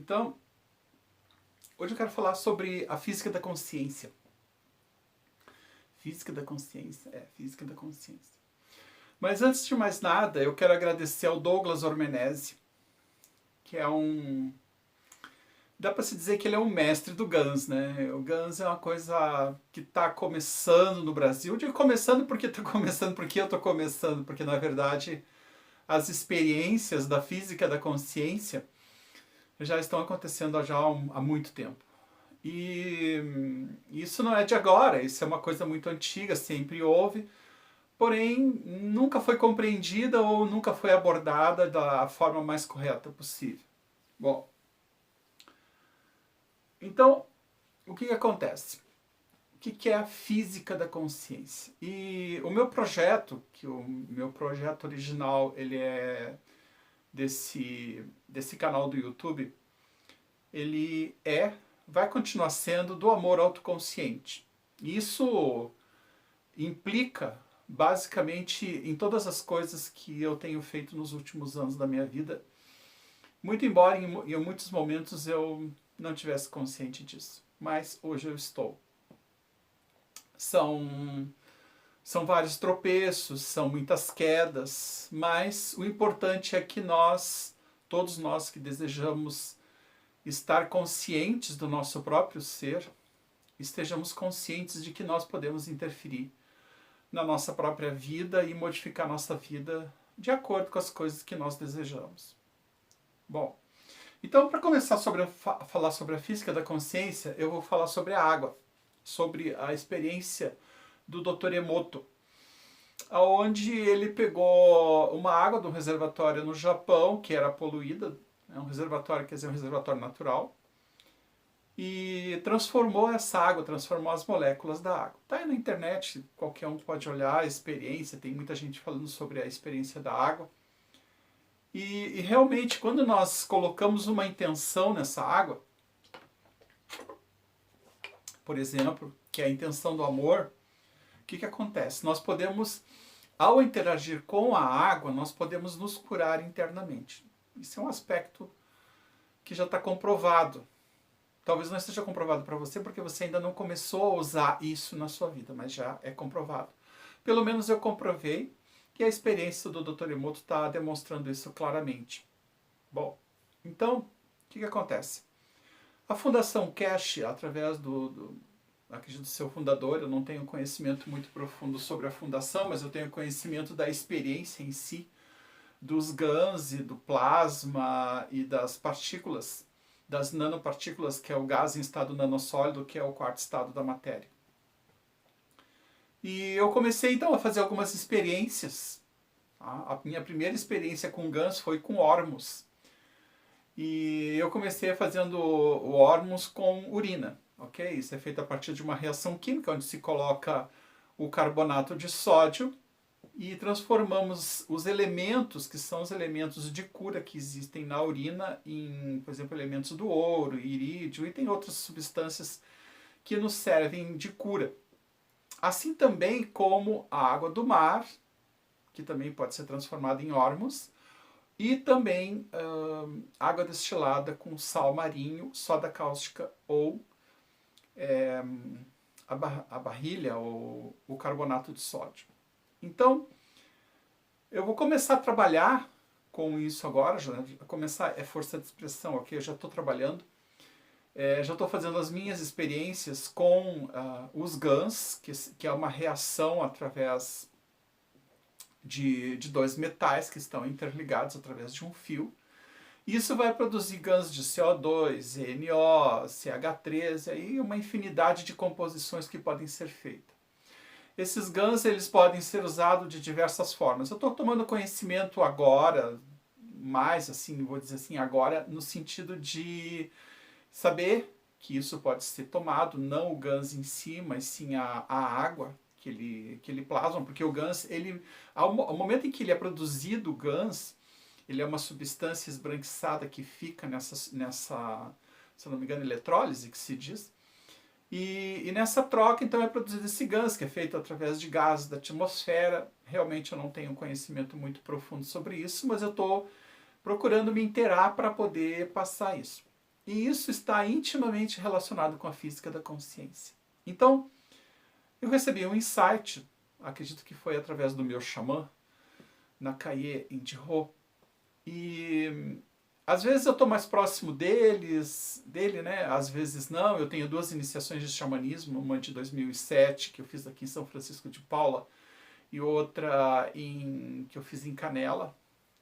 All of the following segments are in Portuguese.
Então, hoje eu quero falar sobre a física da consciência. Física da consciência? Física da consciência. Mas antes de mais nada, eu quero agradecer ao Douglas Ormenese, que é dá para se dizer que ele é um mestre do GANS, né? O GANS é uma coisa que está começando no Brasil. Eu digo começando porque está começando, porque eu estou começando, porque na verdade as experiências da física da consciência já estão acontecendo há muito tempo. E isso não é de agora, isso é uma coisa muito antiga, sempre houve, porém nunca foi compreendida ou nunca foi abordada da forma mais correta possível. Bom, então, o que acontece? O que é a física da consciência? E o meu projeto, que o meu projeto original, ele é desse canal do YouTube, ele vai continuar sendo do amor autoconsciente. Isso implica, basicamente, em todas as coisas que eu tenho feito nos últimos anos da minha vida, muito embora em muitos momentos eu não tivesse consciente disso. Mas hoje eu estou. São vários tropeços, são muitas quedas, mas o importante é que todos nós que desejamos estar conscientes do nosso próprio ser, estejamos conscientes de que nós podemos interferir na nossa própria vida e modificar nossa vida de acordo com as coisas que nós desejamos. Bom, então para começar a falar sobre a física da consciência, eu vou falar sobre a água, sobre a experiência do Dr. Emoto, onde ele pegou uma água de um reservatório no Japão, que era poluída, um reservatório, quer dizer, um reservatório natural, e transformou essa água, transformou as moléculas da água. Está aí na internet, qualquer um pode olhar a experiência, tem muita gente falando sobre a experiência da água. E realmente, quando nós colocamos uma intenção nessa água, por exemplo, que é a intenção do amor, o que acontece? Nós podemos, ao interagir com a água, nós podemos nos curar internamente. Isso é um aspecto que já está comprovado. Talvez não esteja comprovado para você porque você ainda não começou a usar isso na sua vida, mas já é comprovado. Pelo menos eu comprovei e a experiência do Dr. Emoto está demonstrando isso claramente. Bom, então, o que acontece? A Fundação Keshe, através acredito, do seu fundador, eu não tenho conhecimento muito profundo sobre a fundação, mas eu tenho conhecimento da experiência em si, dos GANs e do plasma e das partículas, das nanopartículas, que é o gás em estado nanossólido, que é o quarto estado da matéria. E eu comecei então a fazer algumas experiências. A minha primeira experiência com GANs foi com Ormus. E eu comecei fazendo o Ormus com urina. Ok? Isso é feito a partir de uma reação química, onde se coloca o carbonato de sódio e transformamos os elementos, que são os elementos de cura que existem na urina, em, por exemplo, elementos do ouro, irídio, e tem outras substâncias que nos servem de cura. Assim também como a água do mar, que também pode ser transformada em Ormus, e também água destilada com sal marinho, soda cáustica ou a barrilha ou o carbonato de sódio. Então, eu vou começar a trabalhar com isso agora, começar é força de expressão, ok? Eu já estou trabalhando, já estou fazendo as minhas experiências com os GANs, que é uma reação através de dois metais que estão interligados através de um fio. Isso vai produzir GANs de CO2, NO, CH3, aí uma infinidade de composições que podem ser feitas. Esses GANs eles podem ser usados de diversas formas. Eu estou tomando conhecimento agora, mais assim, vou dizer assim, agora, no sentido de saber que isso pode ser tomado, não o GANs em si, mas sim a água que ele plasma, porque o GANs, ao momento em que ele é produzido, o GANs, ele é uma substância esbranquiçada que fica nessa, se eu não me engano, eletrólise, que se diz. E nessa troca, então, é produzido esse GANs, que é feito através de gases da atmosfera. Realmente eu não tenho um conhecimento muito profundo sobre isso, mas eu estou procurando me inteirar para poder passar isso. E isso está intimamente relacionado com a física da consciência. Então, eu recebi um insight, acredito que foi através do meu xamã, Nakaye Indiro, e às vezes eu estou mais próximo dele, né? Às vezes não. Eu tenho 2 iniciações de xamanismo, uma de 2007, que eu fiz aqui em São Francisco de Paula, e outra que eu fiz em Canela,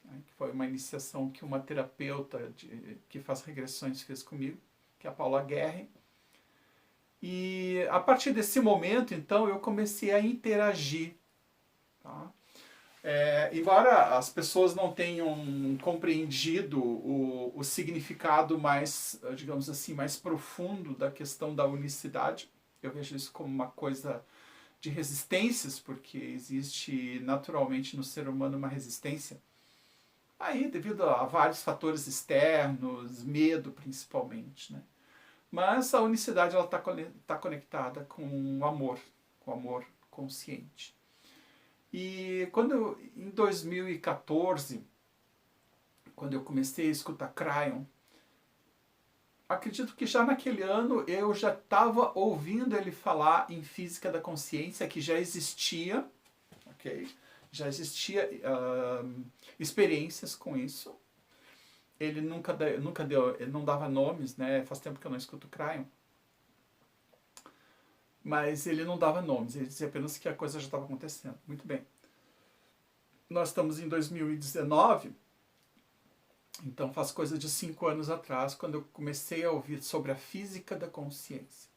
né? Que foi uma iniciação que uma terapeuta que faz regressões fez comigo, que é a Paula Guerre. E a partir desse momento, então, eu comecei a interagir. Tá? Embora as pessoas não tenham compreendido o significado mais, digamos assim, mais profundo da questão da unicidade, eu vejo isso como uma coisa de resistências, porque existe naturalmente no ser humano uma resistência, aí devido a vários fatores externos, medo principalmente, né? Mas a unicidade ela está conectada com o amor consciente. E em 2014, quando eu comecei a escutar Cryon, acredito que já naquele ano eu já estava ouvindo ele falar em física da consciência, que já existia, ok? Já existia experiências com isso. Ele ele não dava nomes, né? Faz tempo que eu não escuto Cryon. Mas ele não dava nomes, ele dizia apenas que a coisa já estava acontecendo. Muito bem. Nós estamos em 2019, então faz coisa de 5 anos atrás, quando eu comecei a ouvir sobre a física da consciência.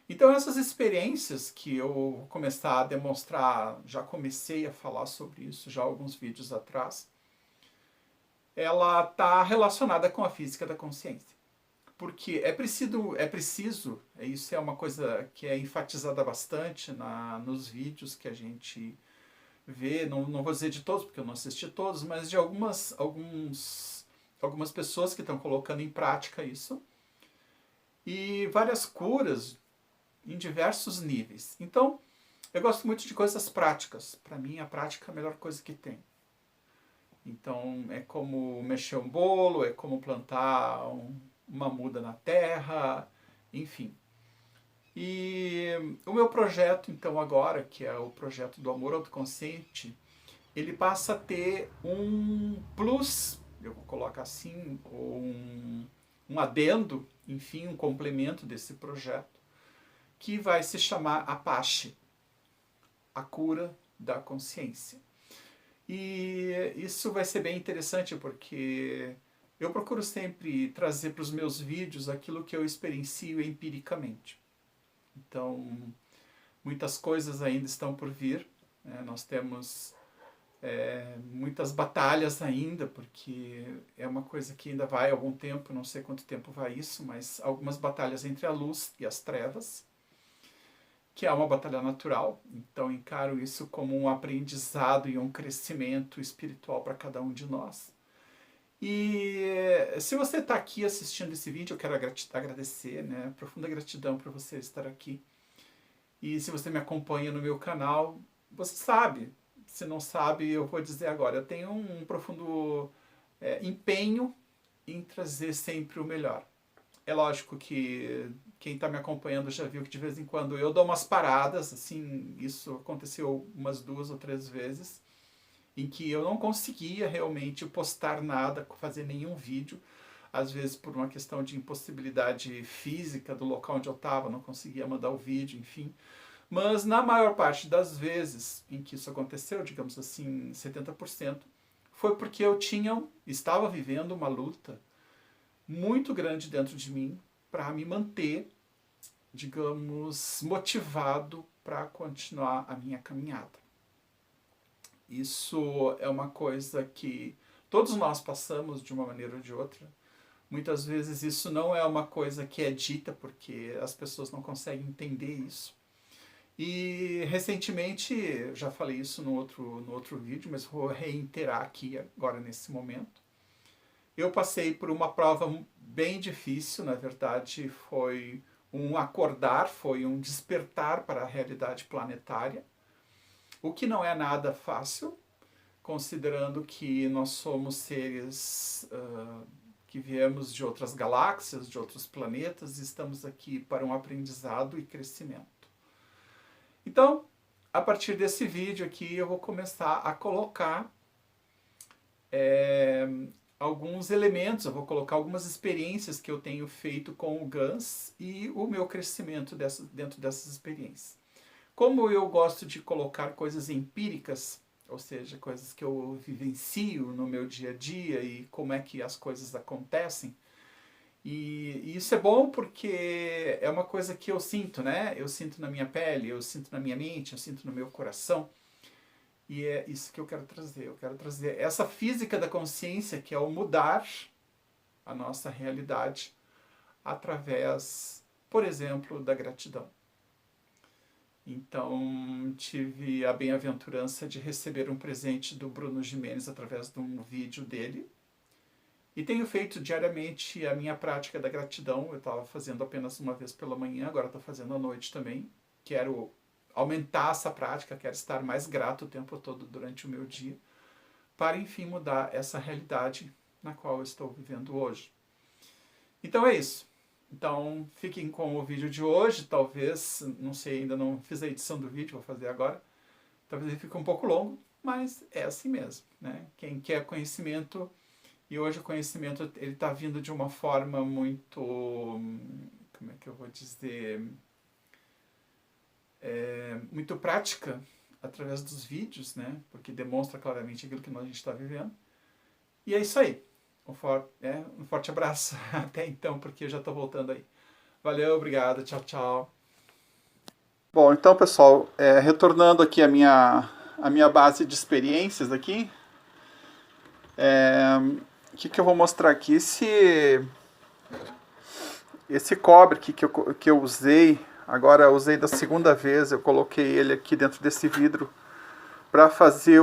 Então essas experiências que eu vou começar a demonstrar, já comecei a falar sobre isso já há alguns vídeos atrás, ela está relacionada com a física da consciência. Porque isso é uma coisa que é enfatizada bastante nos vídeos que a gente vê, não vou dizer de todos, porque eu não assisti todos, mas de algumas pessoas que estão colocando em prática isso, e várias curas em diversos níveis. Então, eu gosto muito de coisas práticas. Para mim, a prática é a melhor coisa que tem. Então, é como mexer um bolo, é como plantar uma muda na terra, enfim. E o meu projeto, então, agora, que é o projeto do amor autoconsciente, ele passa a ter um plus, eu vou colocar assim, ou um adendo, enfim, um complemento desse projeto, que vai se chamar Apache, a cura da consciência. E isso vai ser bem interessante, porque eu procuro sempre trazer para os meus vídeos aquilo que eu experiencio empiricamente. Então, muitas coisas ainda estão por vir, né? Nós temos muitas batalhas ainda, porque é uma coisa que ainda vai algum tempo, não sei quanto tempo vai isso, mas algumas batalhas entre a luz e as trevas, que é uma batalha natural. Então encaro isso como um aprendizado e um crescimento espiritual para cada um de nós. E se você está aqui assistindo esse vídeo, eu quero agradecer, né? Profunda gratidão por você estar aqui. E se você me acompanha no meu canal, você sabe. Se não sabe, eu vou dizer agora. Eu tenho um profundo empenho em trazer sempre o melhor. É lógico que quem está me acompanhando já viu que de vez em quando eu dou umas paradas, assim, isso aconteceu umas 2 ou 3 vezes, em que eu não conseguia realmente postar nada, fazer nenhum vídeo, às vezes por uma questão de impossibilidade física do local onde eu estava, não conseguia mandar o vídeo, enfim. Mas na maior parte das vezes em que isso aconteceu, digamos assim, 70%, foi porque eu estava vivendo uma luta muito grande dentro de mim para me manter, digamos, motivado para continuar a minha caminhada. Isso é uma coisa que todos nós passamos de uma maneira ou de outra. Muitas vezes isso não é uma coisa que é dita porque as pessoas não conseguem entender isso. E recentemente, já falei isso no outro vídeo, mas vou reiterar aqui agora nesse momento. Eu passei por uma prova bem difícil, na verdade foi um acordar, foi um despertar para a realidade planetária, o que não é nada fácil, considerando que nós somos seres que que viemos de outras galáxias, de outros planetas, e estamos aqui para um aprendizado e crescimento. Então, a partir desse vídeo aqui, eu vou começar a colocar alguns elementos, eu vou colocar algumas experiências que eu tenho feito com o GANS e o meu crescimento dentro dessas experiências. Como eu gosto de colocar coisas empíricas, ou seja, coisas que eu vivencio no meu dia a dia e como é que as coisas acontecem, e isso é bom porque é uma coisa que eu sinto, né? Eu sinto na minha pele, eu sinto na minha mente, eu sinto no meu coração. E é isso que eu quero trazer. Eu quero trazer essa física da consciência, que é o mudar a nossa realidade através, por exemplo, da gratidão. Então, tive a bem-aventurança de receber um presente do Bruno Gimenez através de um vídeo dele. E tenho feito diariamente a minha prática da gratidão. Eu estava fazendo apenas uma vez pela manhã, agora estou fazendo à noite também. Quero aumentar essa prática, quero estar mais grato o tempo todo durante o meu dia, para enfim mudar essa realidade na qual eu estou vivendo hoje. Então é isso. Então fiquem com o vídeo de hoje, talvez, não sei, ainda não fiz a edição do vídeo, vou fazer agora. Talvez ele fique um pouco longo, mas é assim mesmo, né? Quem quer conhecimento, e hoje o conhecimento ele está vindo de uma forma muito, como é que eu vou dizer, muito prática, através dos vídeos, né? Porque demonstra claramente aquilo que a gente está vivendo. E é isso aí. Um forte abraço. Até então, porque eu já estou voltando aí. Valeu, obrigado, tchau, tchau. Bom, então, pessoal, retornando aqui a minha base de experiências aqui, o que eu vou mostrar aqui? Esse cobre aqui que eu usei, agora eu usei da segunda vez, eu coloquei ele aqui dentro desse vidro para fazer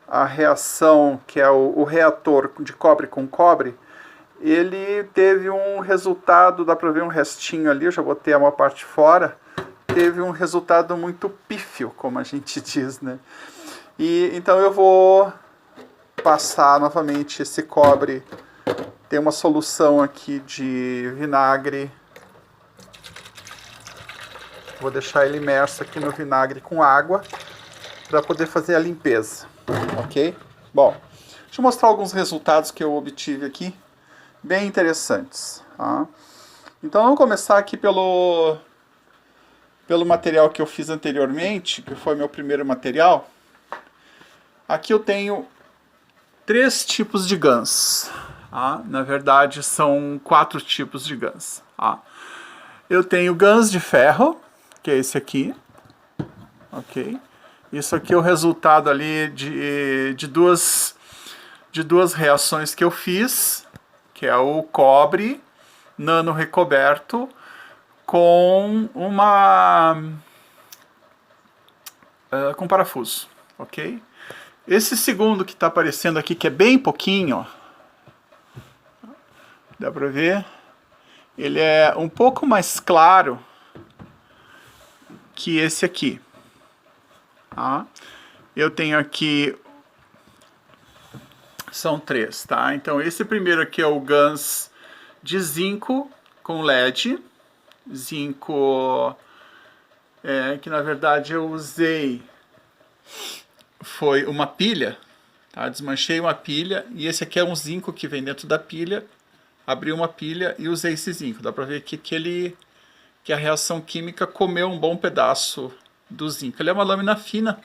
a reação, que é o reator de cobre com cobre. Ele teve um resultado, dá para ver um restinho ali, eu já botei a maior parte fora, teve um resultado muito pífio, como a gente diz, né? E então eu vou passar novamente esse cobre. Tem uma solução aqui de vinagre. Vou deixar ele imerso aqui no vinagre com água para poder fazer a limpeza, ok? Bom, deixa eu mostrar alguns resultados que eu obtive aqui, bem interessantes. Tá? Então vamos começar aqui pelo material que eu fiz anteriormente, que foi meu primeiro material. Aqui eu tenho 3 tipos de GANS. Tá? Na verdade, são 4 tipos de GANS. Tá? Eu tenho GANS de ferro, que é esse aqui. Ok? Isso aqui é o resultado ali de duas reações que eu fiz, que é o cobre nano recoberto com com parafuso. Ok? Esse segundo que está aparecendo aqui, que é bem pouquinho, ó, dá para ver, ele é um pouco mais claro que esse aqui. Tá? Eu tenho aqui, são 3, tá? Então esse primeiro aqui é o GANS de zinco com LED, zinco que na verdade eu usei, foi uma pilha, tá? Desmanchei uma pilha, e esse aqui é um zinco que vem dentro da pilha, abri uma pilha e usei esse zinco. Dá para ver aqui que a reação química comeu um bom pedaço do zinco. Ele é uma lâmina fina,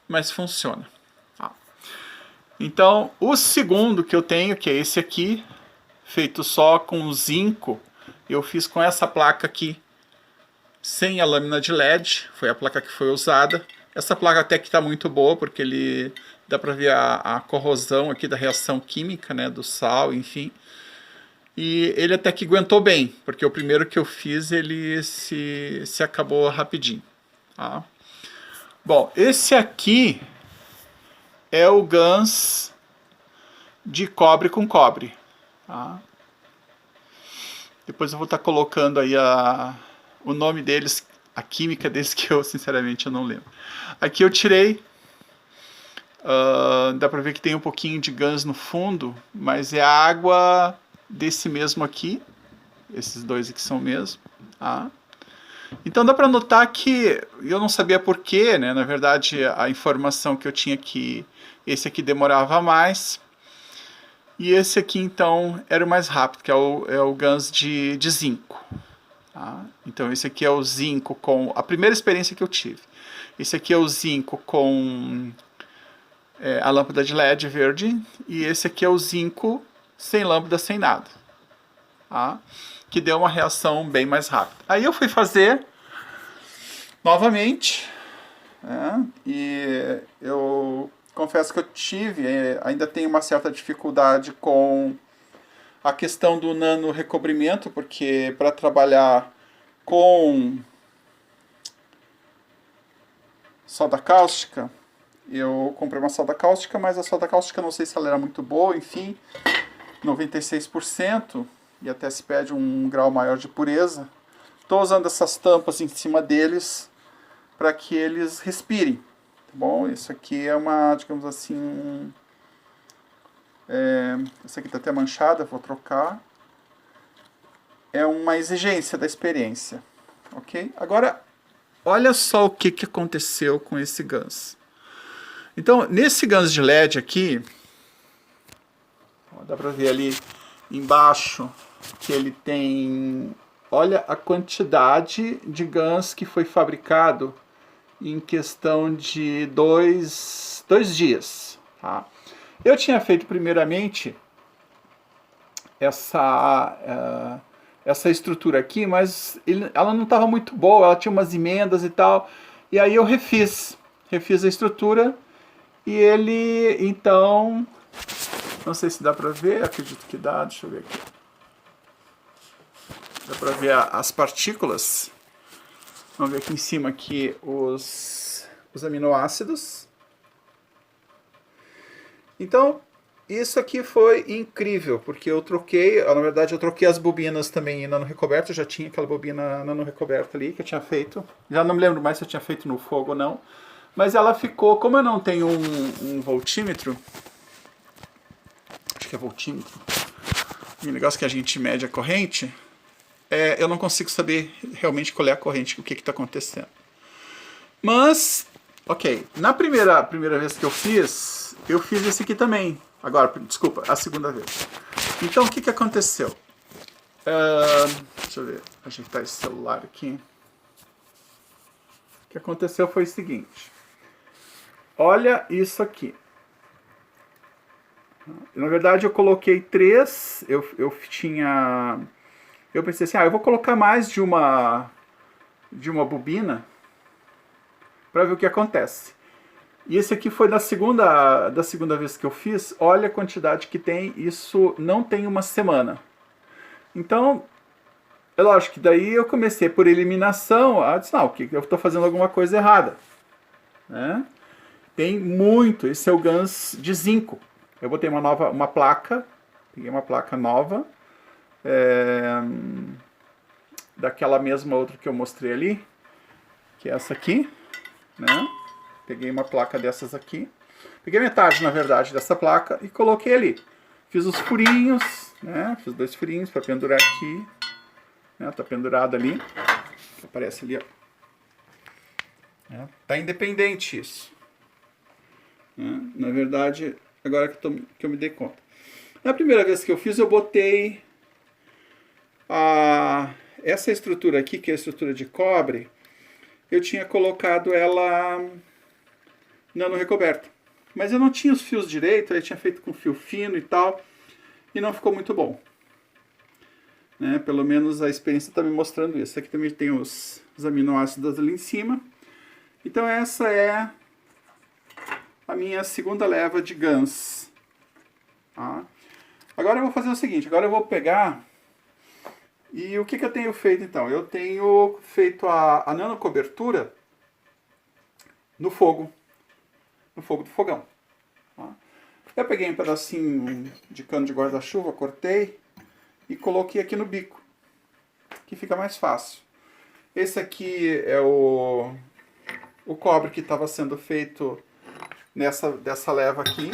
mas funciona. Tá? Então, o segundo que eu tenho, que é esse aqui, feito só com zinco, eu fiz com essa placa aqui, sem a lâmina de LED, foi a placa que foi usada. Essa placa até que está muito boa, porque dá para ver a corrosão aqui da reação química, né, do sal, enfim. E ele até que aguentou bem, porque o primeiro que eu fiz, ele se acabou rapidinho. Tá? Bom, esse aqui é o GANS de cobre com cobre. Tá? Depois eu vou estar colocando aí o nome deles, a química deles, que eu sinceramente eu não lembro. Aqui eu tirei Dá pra ver que tem um pouquinho de GANS no fundo, mas é a água desse mesmo aqui. Esses dois aqui são o mesmo. Tá? Então dá pra notar que eu não sabia porquê, né? Na verdade, a informação que eu tinha que esse aqui demorava mais. E esse aqui, então, era o mais rápido, que é o GANS de zinco. Tá? Então esse aqui é o zinco com... A primeira experiência que eu tive. Esse aqui é o zinco com a lâmpada de LED verde. E esse aqui é o zinco sem lâmpada, sem nada. Tá? Que deu uma reação bem mais rápida. Aí eu fui fazer novamente. E eu confesso que eu ainda tenho uma certa dificuldade com a questão do nano recobrimento, porque para trabalhar com soda cáustica, eu comprei uma soda cáustica, mas a soda cáustica não sei se ela era muito boa, enfim, 96%, e até se pede um grau maior de pureza. Estou usando essas tampas em cima deles para que eles respirem. Tá bom? Isso aqui é uma, digamos assim, essa aqui está até manchada, vou trocar. É uma exigência da experiência, ok? Agora, olha só o que aconteceu com esse GANS. Então, nesse GANS de LED aqui, ó, dá para ver ali embaixo que ele tem... Olha a quantidade de GANS que foi fabricado em questão de dois dias. Tá? Eu tinha feito primeiramente essa estrutura aqui, mas ela não estava muito boa, ela tinha umas emendas e tal. E aí eu refiz a estrutura e ele, então, não sei se dá para ver, acredito que dá, deixa eu ver aqui. Dá para ver as partículas. Vamos ver aqui em cima aqui os aminoácidos. Então, isso aqui foi incrível, porque eu troquei, na verdade eu troquei as bobinas também em nano recoberto, eu já tinha aquela bobina nano recoberta ali que eu tinha feito. Já não me lembro mais se eu tinha feito no fogo ou não. Mas ela ficou, como eu não tenho um voltímetro, acho que é voltímetro, o negócio que a gente mede a corrente, eu não consigo saber realmente qual é a corrente, o que está acontecendo. Mas, ok, na primeira vez que eu fiz esse aqui também. Agora, desculpa, a segunda vez. Então, o que aconteceu? Deixa eu ver, ajeitar esse celular aqui. O que aconteceu foi o seguinte. Olha isso aqui. Na verdade, eu coloquei 3. Eu pensei assim, eu vou colocar mais de uma bobina para ver o que acontece. E esse aqui foi da segunda vez que eu fiz. Olha a quantidade que tem. Isso não tem uma semana. Então, é lógico que daí eu comecei por eliminação. Disse, não, eu estou fazendo alguma coisa errada. Né? Tem muito. Esse é o GANS de zinco. Eu botei uma placa. Peguei uma placa nova. Daquela mesma outra que eu mostrei ali. Que é essa aqui. Né? Peguei uma placa dessas aqui. Peguei metade, na verdade, dessa placa e coloquei ali. Fiz os furinhos, né? Fiz 2 furinhos para pendurar aqui. Né? Tá pendurado ali. Aparece ali, ó. Tá independente isso. Na verdade, agora que eu me dei conta. Na primeira vez que eu fiz, eu botei essa estrutura aqui, que é a estrutura de cobre, eu tinha colocado ela nano recoberta. Mas eu não tinha os fios direito, eu tinha feito com fio fino e tal, e não ficou muito bom. Né? Pelo menos a experiência está me mostrando isso. Aqui também tem os aminoácidos ali em cima. Então essa é a minha segunda leva de GANS. Tá? Agora eu vou fazer o seguinte, agora eu vou pegar... E o que eu tenho feito então? Eu tenho feito a nanocobertura no fogo do fogão. Tá? Eu peguei um pedacinho de cano de guarda-chuva, cortei e coloquei aqui no bico, que fica mais fácil. Esse aqui é o cobre que estava sendo feito dessa leva aqui.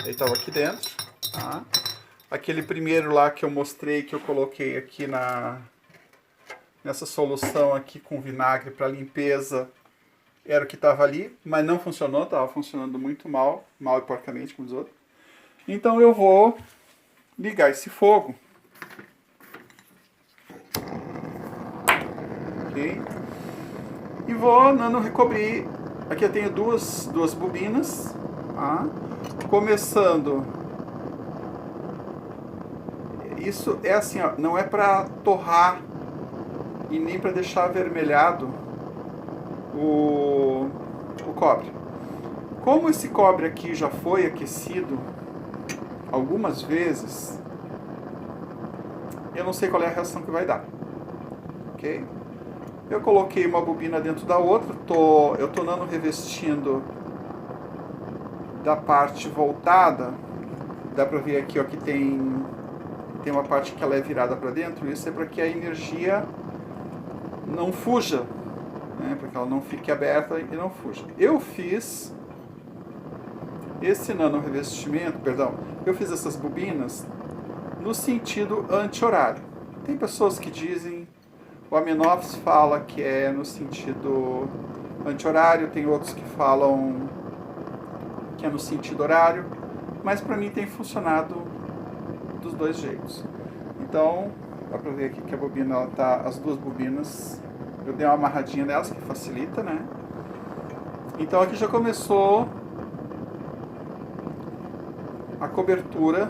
Ele estava aqui dentro. Tá? Aquele primeiro lá que eu mostrei, que eu coloquei aqui nessa solução aqui com vinagre para limpeza, era o que estava ali, mas não funcionou, estava funcionando muito mal e porcamente, como os outros. Então eu vou ligar esse fogo. Ok? E vou nano recobrir. Aqui eu tenho duas bobinas, tá? Começando. Isso é assim, ó, não é para torrar e nem para deixar avermelhado o cobre. Como esse cobre aqui já foi aquecido algumas vezes, eu não sei qual é a reação que vai dar. Ok? Eu coloquei uma bobina dentro da outra, eu tô nano revestindo da parte voltada. Dá para ver aqui, ó, que tem uma parte que ela é virada para dentro. Isso é para que a energia não fuja, né? Para que ela não fique aberta e não fuja. Eu fiz esse nano revestimento, eu fiz essas bobinas no sentido anti-horário. Tem pessoas que dizem, o Amenophis fala que é no sentido anti-horário, tem outros que falam que é no sentido horário, mas para mim tem funcionado dos dois jeitos. Então, dá para ver aqui que a bobina, ela tá, as duas bobinas, eu dei uma amarradinha nelas, que facilita, né? Então aqui já começou a cobertura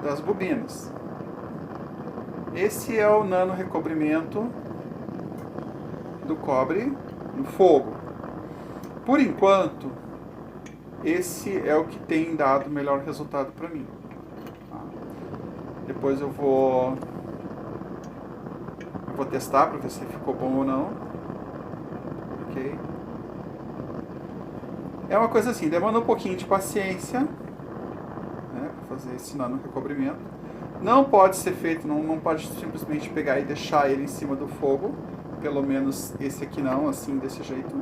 das bobinas. Esse é o nano recobrimento do cobre no fogo. Por enquanto, esse é o que tem dado o melhor resultado para mim. Depois eu vou testar para ver se ficou bom ou não. Ok? É uma coisa assim, demanda um pouquinho de paciência, né, para fazer esse nano recobrimento. Não pode ser feito, não pode simplesmente pegar e deixar ele em cima do fogo. Pelo menos esse aqui não, assim, desse jeito.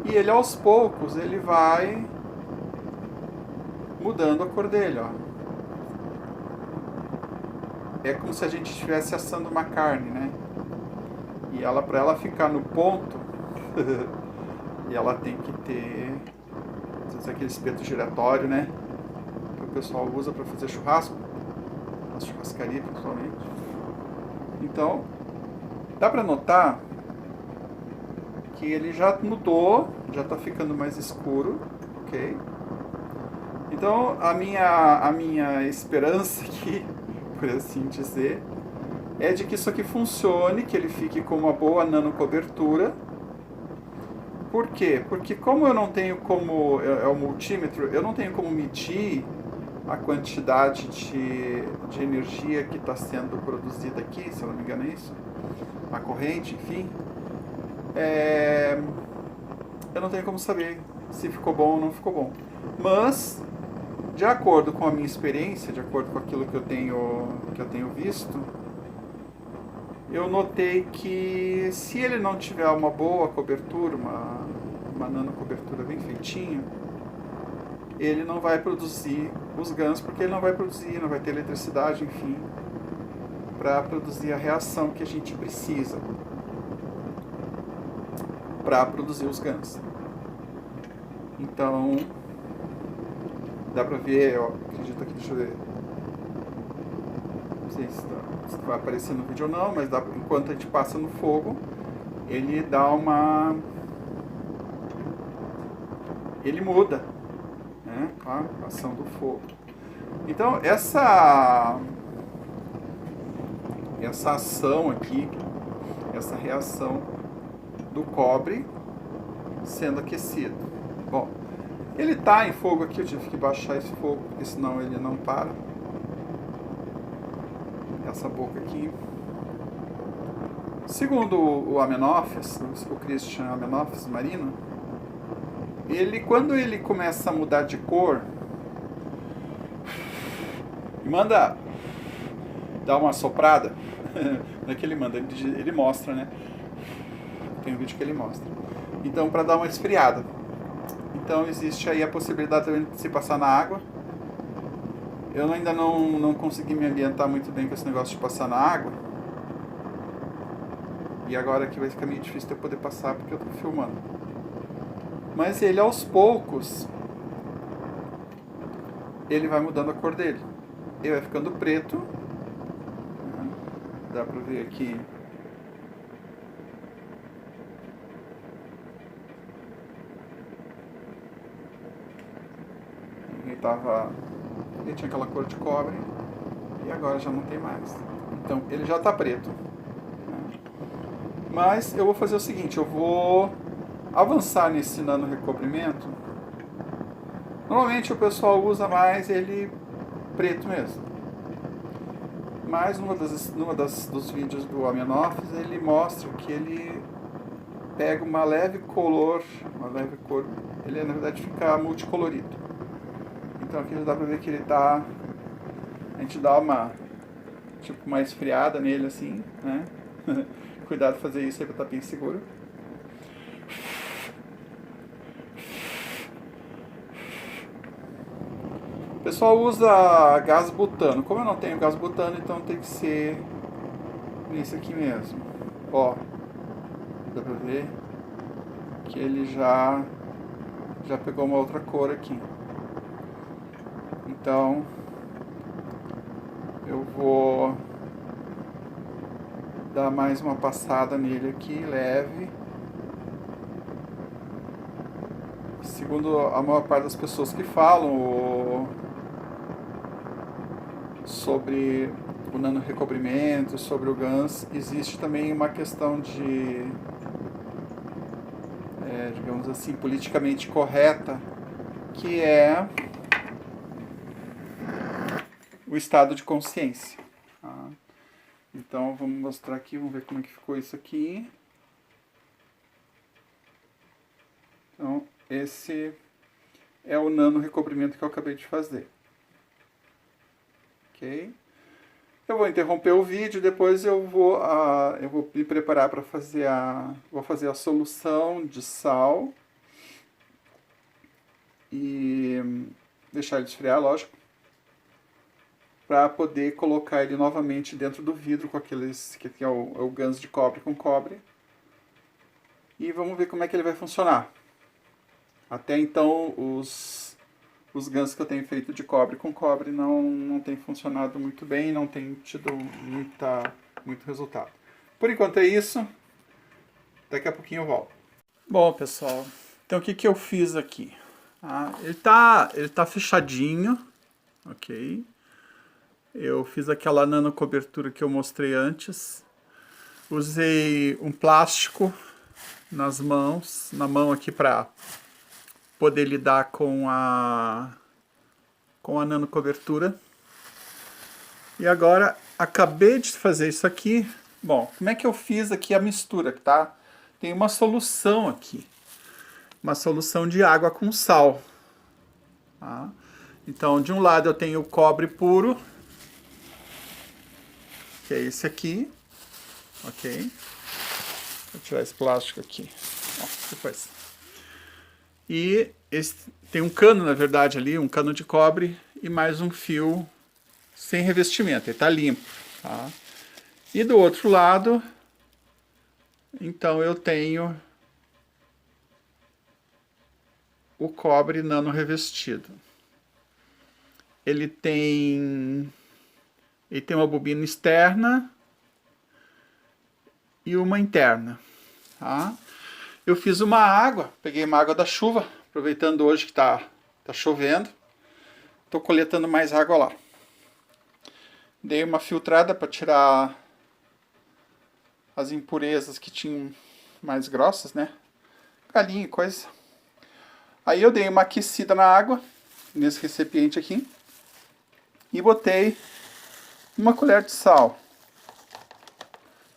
E ele aos poucos, ele vai mudando a cor dele, ó. É como se a gente estivesse assando uma carne, né? E ela, para ela ficar no ponto, e ela tem que ter, às vezes, aquele espeto giratório, né? Que o pessoal usa para fazer churrasco, na churrascaria principalmente. Então, dá para notar que ele já mudou, já está ficando mais escuro, ok? Então, a minha esperança aqui, por assim dizer, é de que isso aqui funcione, que ele fique com uma boa nanocobertura. Por quê? Porque como eu não tenho como, é o multímetro, eu não tenho como medir a quantidade de energia que está sendo produzida aqui, se eu não me engano é isso, a corrente, enfim, eu não tenho como saber se ficou bom ou não ficou bom. Mas, de acordo com a minha experiência, de acordo com aquilo que eu tenho visto, eu notei que se ele não tiver uma boa cobertura, uma nanocobertura bem feitinha, ele não vai produzir os GANs, porque ele não vai produzir, não vai ter eletricidade, enfim, para produzir a reação que a gente precisa para produzir os GANs. Então, dá pra ver, ó, acredito aqui, deixa eu ver. Não sei se vai aparecer no vídeo ou não, mas enquanto a gente passa no fogo, ele dá uma... ele muda, né, a ação do fogo. Então, essa ação aqui, essa reação do cobre sendo aquecido. Bom, ele está em fogo aqui, eu tive que baixar esse fogo, porque senão ele não para. Essa boca aqui. Segundo o Amenophis, o Christian Amenophis Marino, quando ele começa a mudar de cor, manda dar uma soprada, não é que ele manda, ele mostra, né? Tem um vídeo que ele mostra. Então, para dar uma esfriada. Então existe aí a possibilidade também de se passar na água. Eu ainda não consegui me ambientar muito bem com esse negócio de passar na água. E agora aqui vai ficar meio difícil de eu poder passar porque eu tô filmando. Mas ele aos poucos, ele vai mudando a cor dele. Ele vai ficando preto. Dá pra ver aqui. Ele tinha aquela cor de cobre e agora já não tem mais. Então ele já está preto. Mas eu vou fazer o seguinte, eu vou avançar nesse nano recobrimento. Normalmente o pessoal usa mais ele preto mesmo. Mas numa dos vídeos do Amenophis ele mostra que ele pega uma leve cor, ele na verdade fica multicolorido. Então aqui já dá pra ver que ele tá... A gente dá uma esfriada nele assim, né? Cuidado de fazer isso aí pra estar bem seguro. O pessoal usa gás butano. Como eu não tenho gás butano, então tem que ser nesse aqui mesmo. Ó, dá pra ver que ele já pegou uma outra cor aqui. Então eu vou dar mais uma passada nele aqui, leve. Segundo a maior parte das pessoas que falam sobre o nano recobrimento, sobre o GANS, existe também uma questão de, digamos assim, politicamente correta, que é o estado de consciência. Tá? Então vamos mostrar aqui, vamos ver como é que ficou isso aqui. Então esse é o nano recobrimento que eu acabei de fazer. Ok? Eu vou interromper o vídeo, depois eu vou me preparar para fazer vou fazer a solução de sal e deixar ele esfriar, lógico, para poder colocar ele novamente dentro do vidro com aqueles que é o GANS de cobre com cobre. E vamos ver como é que ele vai funcionar. Até então os GANS que eu tenho feito de cobre com cobre não tem funcionado muito bem, não tem tido muito resultado. Por enquanto é isso, daqui a pouquinho eu volto. Bom pessoal, então o que eu fiz aqui? Ele tá fechadinho, ok? Eu fiz aquela nano cobertura que eu mostrei antes. Usei um plástico na mão aqui para poder lidar com a nano cobertura. E agora acabei de fazer isso aqui. Bom, como é que eu fiz aqui a mistura, tá? Tem uma solução aqui. Uma solução de água com sal. Tá? Então, de um lado eu tenho o cobre puro, que é esse aqui, ok? Vou tirar esse plástico aqui. Ó, depois. E tem um cano, na verdade, ali, um cano de cobre e mais um fio sem revestimento, ele está limpo. Tá? E do outro lado, então eu tenho o cobre nano revestido. Ele tem uma bobina externa e uma interna. Tá? Eu fiz uma água, peguei uma água da chuva, aproveitando hoje que tá chovendo. Estou coletando mais água lá. Dei uma filtrada para tirar as impurezas que tinham mais grossas, né? Galinha e coisa. Aí eu dei uma aquecida na água, nesse recipiente aqui. E botei uma colher de sal.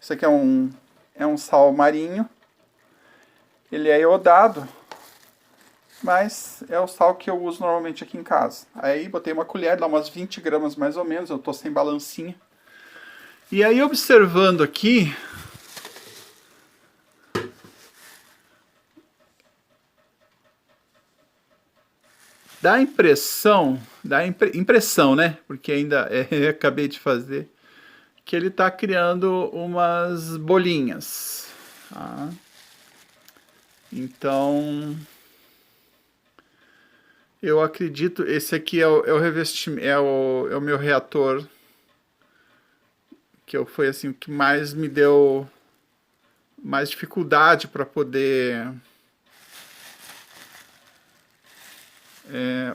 Isso aqui é um sal marinho. Ele é iodado, mas é o sal que eu uso normalmente aqui em casa. Aí botei uma colher, dá umas 20 gramas mais ou menos, eu tô sem balancinha. E aí observando aqui, impressão, né? Porque ainda acabei de fazer, que ele está criando umas bolinhas. Tá? Então, eu acredito, esse aqui é o revestimento, é o meu reator, que foi assim o que mais me deu mais dificuldade para poder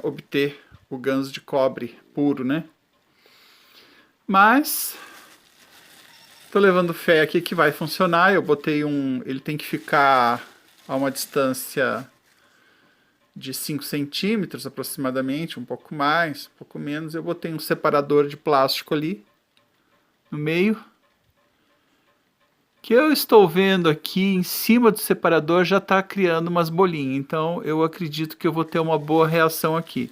obter o ganso de cobre puro, né? Mas tô levando fé aqui que vai funcionar. Eu botei ele tem que ficar a uma distância de 5 centímetros aproximadamente, um pouco mais, um pouco menos. Eu botei um separador de plástico ali no meio, que eu estou vendo aqui em cima do separador já está criando umas bolinhas. Então eu acredito que eu vou ter uma boa reação aqui.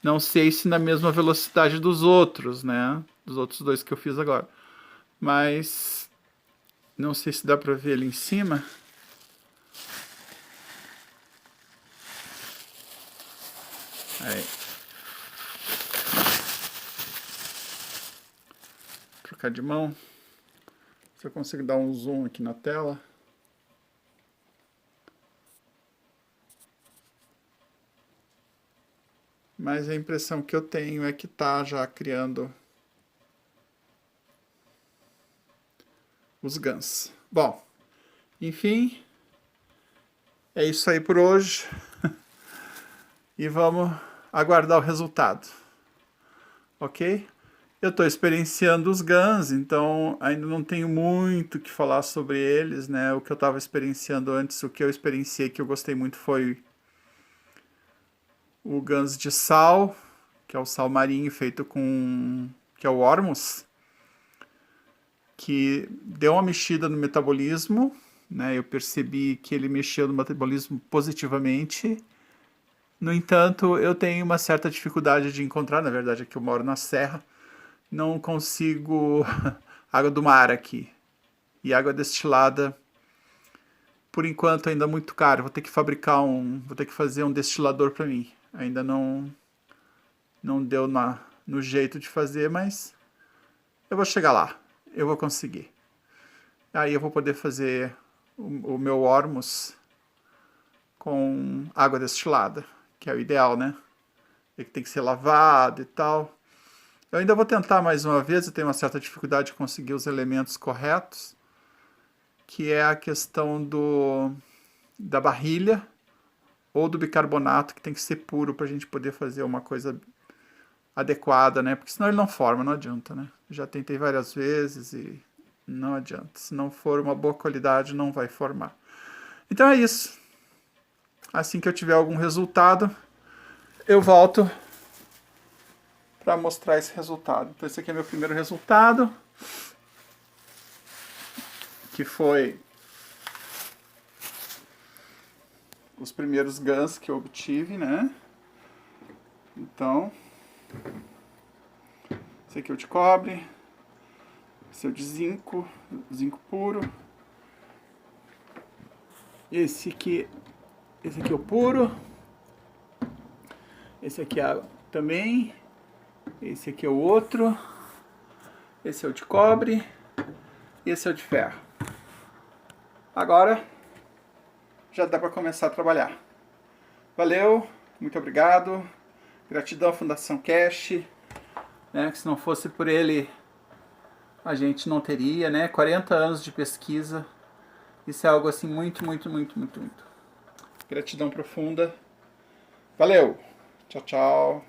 Não sei se na mesma velocidade dos outros, né? Dos outros dois que eu fiz agora. Mas não sei se dá para ver ali em cima. Aí. Trocar de mão. Se eu consigo dar um zoom aqui na tela. Mas a impressão que eu tenho é que tá já criando os GANs. Bom, enfim, é isso aí por hoje. E vamos aguardar o resultado. Ok? Eu estou experienciando os GANs, então ainda não tenho muito o que falar sobre eles, né? O que eu estava experienciando antes, o que eu experienciei que eu gostei muito foi o GANs de sal, que é o sal marinho feito com... que é o Ormus, que deu uma mexida no metabolismo, né? Eu percebi que ele mexeu no metabolismo positivamente. No entanto, eu tenho uma certa dificuldade de encontrar, na verdade aqui eu moro na serra, não consigo água do mar aqui. E água destilada, por enquanto ainda muito caro. Vou ter que vou ter que fazer um destilador para mim. Ainda não deu no jeito de fazer, mas eu vou chegar lá. Eu vou conseguir. Aí eu vou poder fazer o meu Ormus com água destilada, que é o ideal, né? Ele tem que ser lavado e tal. Eu ainda vou tentar mais uma vez, eu tenho uma certa dificuldade de conseguir os elementos corretos, que é a questão da barrilha ou do bicarbonato, que tem que ser puro para a gente poder fazer uma coisa adequada, né? Porque senão ele não forma, não adianta, né? Já tentei várias vezes e não adianta. Se não for uma boa qualidade, não vai formar. Então é isso. Assim que eu tiver algum resultado, eu volto para mostrar esse resultado. Então esse aqui é meu primeiro resultado, que foi os primeiros GANs que eu obtive, né? Então, esse aqui é o de cobre, esse é o de zinco puro. Esse aqui é o puro. Esse aqui é também. Esse aqui é o outro. Esse é o de cobre. Esse é o de ferro. Agora já dá para começar a trabalhar. Valeu, muito obrigado. Gratidão à Fundação Cash, né? Que se não fosse por ele, a gente não teria, né? 40 anos de pesquisa. Isso é algo assim muito, muito, muito, muito, muito. Gratidão profunda. Valeu. Tchau, tchau.